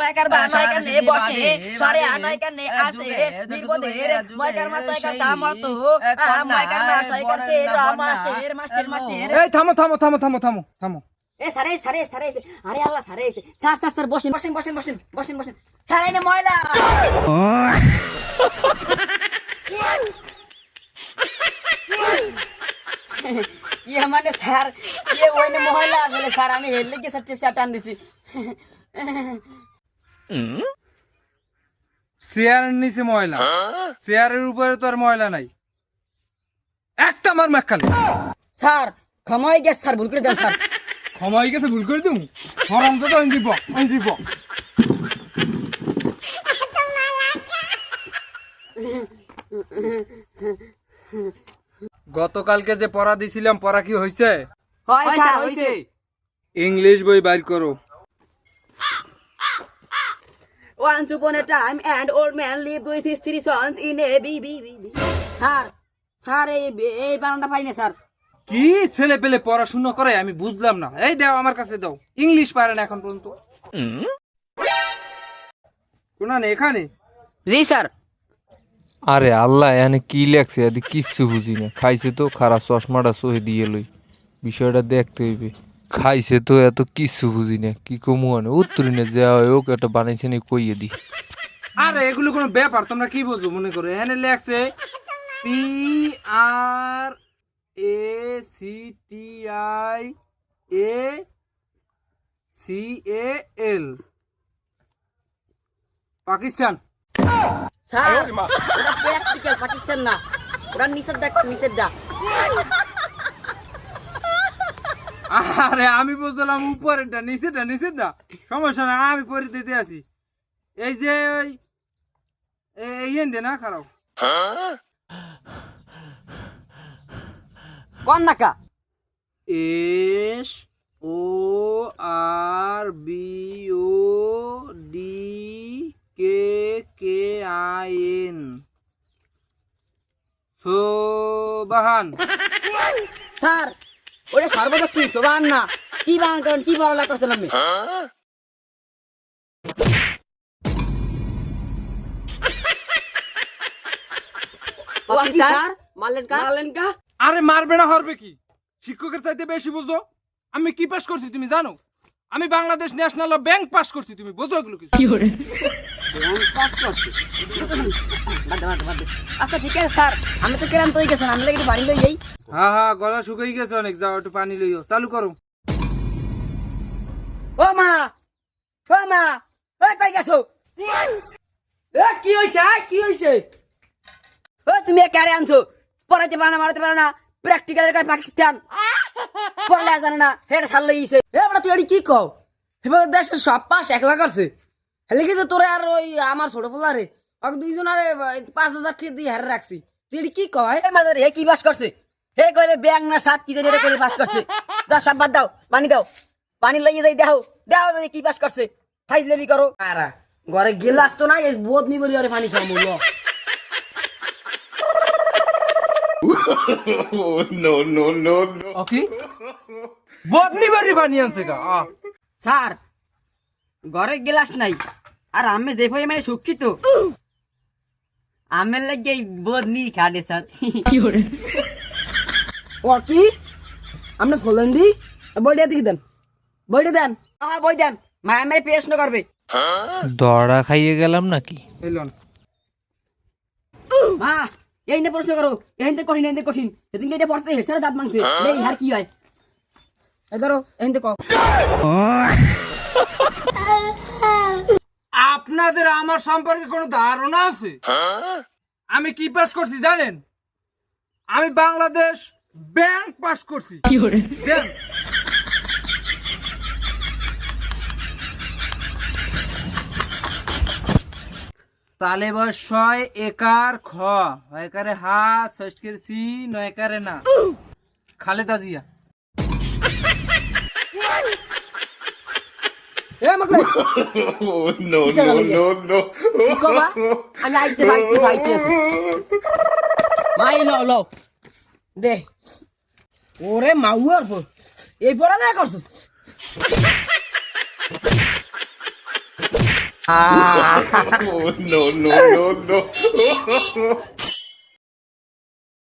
ময়কার বা নয়কার নে বসে সরে নয়কার নে আসে নির্বোধের ময়কার মা তয়কার দামত ময়কার মা সয়কার সে রমাশের মাস্টার মাস্টার। এই থামো থামো থামো থামো থামো থামো। এ সারে সারে সারে আরে আল্লাহ সারে স্যার স্যার স্যার বসেন বসেন বসেন বসেন বসেন বসেন স্যার এই নে ময়লা। ইয়ে মানে স্যার ইয়ে ওই নে ময়লা আসলে স্যার আমি হেললে কি স্যার টান দিছি। চেয়ারের নিচে ময়লা, চেয়ারের উপরে তো আর ময়লা নাই। একটা আমার মেকাল স্যার ক্ষমা হয়ে গেছে স্যার ভুল করে দেন স্যার। ক্ষমা হয়ে গেছে, ভুল করে দিবো হরাম তো দিব দিব। গতকালকে যে পড়া দিছিলাম পড়া কি হয়েছে? হয় স্যার হইছে। ইংলিশ বই বাইর করো। Once upon a time, an old man lived with his 3 sons in a sir sir এই বানানটা পারি না স্যার। কি ছেলে পেলে পড়াশোনা করে আমি বুঝলাম না। এই দাও আমার কাছে দাও, ইংলিশ পারে না এখন পর্যন্ত। কোনা নেই এখানে? জি স্যার। আরে আল্লাহ এখানে কি লেখছে এদি কিচ্ছু বুঝি না। খাইছে তো খারা চশমাটা সহে দিয়ে লই, বিষয়টা দেখতে হইবে। খাইছে তো এত কিচ্ছু বুঝি না, কি কমু আনে উত্তরি না যা হয় ওকে একটা বানাইছে নি কইয়ে দি। আরে এগুলো কোনো ব্যাপার? তোমরা কি বুঝো মনে করে? এখানে লেখছে PRACTIACAL পাকিস্তান। স্যার ওটা প্র্যাকটিক্যাল পাকিস্তান না, ওটা নিষেধ দেখো নিষেধটা। আরে আমি বুঝলাম উপরেরটা নিচেরটা নিচেরটা। সমস্যা না, আমি পরে দিতে আছি। এই যে এই দে না খারাপ কোন নাকা SORBODKKIN সোবাহান। স্যার ওটা সর্বদক্ষিণ সোবান না, কি বানান করেন কি পড়ালেখা করছেন আপনি? স্যার মারলেন কা? আরে মারবে না হরবে কি? শিক্ষকের চাইতে বেশি বুঝো। আমি কি পাস করছি তুমি জানো? আমি বাংলাদেশ ন্যাশনাল ব্যাংক পাস করছি, তুমি বুঝো এগুলো কিছু? আচ্ছা ঠিক আছে স্যার, আমি তো ক্লান্ত হয়ে গেছেন, আমি একটু পানি লই যাই। হ্যাঁ হ্যাঁ, গলা শুকিয়ে গেছে অনেক, যাও একটু পানি লইও, চালু করো। ও মা ও মা ওই কই গেছো? এ কি হইছে কি হইছে? ও তুমি কারে আনছো? পড়াইতে পারো না মারতে পারো না, প্র্যাকটিক্যালের কাজ পাকিস্তান পড়লে জানো না, হেড সাল লইছে। এ বড় তুই এডি কি কও? এবার দেশের সব পাস একলা করছে, হেলে কি তোরে আর ওই আমার ছোট পোলারে ওকে দুইজন আরে 5000 টাকা দিয়ে হারে রাখছি। তুই এডি কি কও? এই মাদার হে কি পাস করছে? হে কইলে ব্যাংক না সাত কি জানি করে পাস করছে। দাও সব বাদ দাও, পানি দাও, পানি লইয়ে যাই দাও দাও কি পাস করছে। ফাইজলেমি করো। আরে ঘরে গিলাস তো নাই, বোধ নি বলি আরে পানি খাও মুলো। No, no, no, no. ওকে বদনি বাড়ি পানি আনছে কা? স্যার ঘরে গিলাস নাই, আর আমি যে ভাই মানে শিক্ষিত আমের লাগে বোধ নি খাড়ে স্যার। ও কি আপনি ফলেন দি বইটা দিয়ে দেন, বইটা দেন আমার বই দেন, মায়া মেয়ে প্রশ্ন করবে। দড়া খাইয়ে গেলাম নাকি? এলন মা এই না প্রশ্ন করো, এখান কঠিন এখান কঠিন, সেদিন এটা পড়তে হেডস্যার দাঁত মাংসে এই আর কি হয়? এই ধরো এখান কও। আপনাদের আমার সম্পর্কে কোনো ধারণা আছে? আমি কি পাস করছি জানেন? আমি বাংলাদেশ ব্যাংক পাস করছি। দেন। তালে বসয় একার খ, একারে হা, ষষ্ঠের সি, নয়কারে না। Khaleda Zia. Oh, no, no, no, no. আমি আইতে মাই লো দে ওরে মাউয়ার এই পড়া দেখা করছো। Oh, no, no, no, no.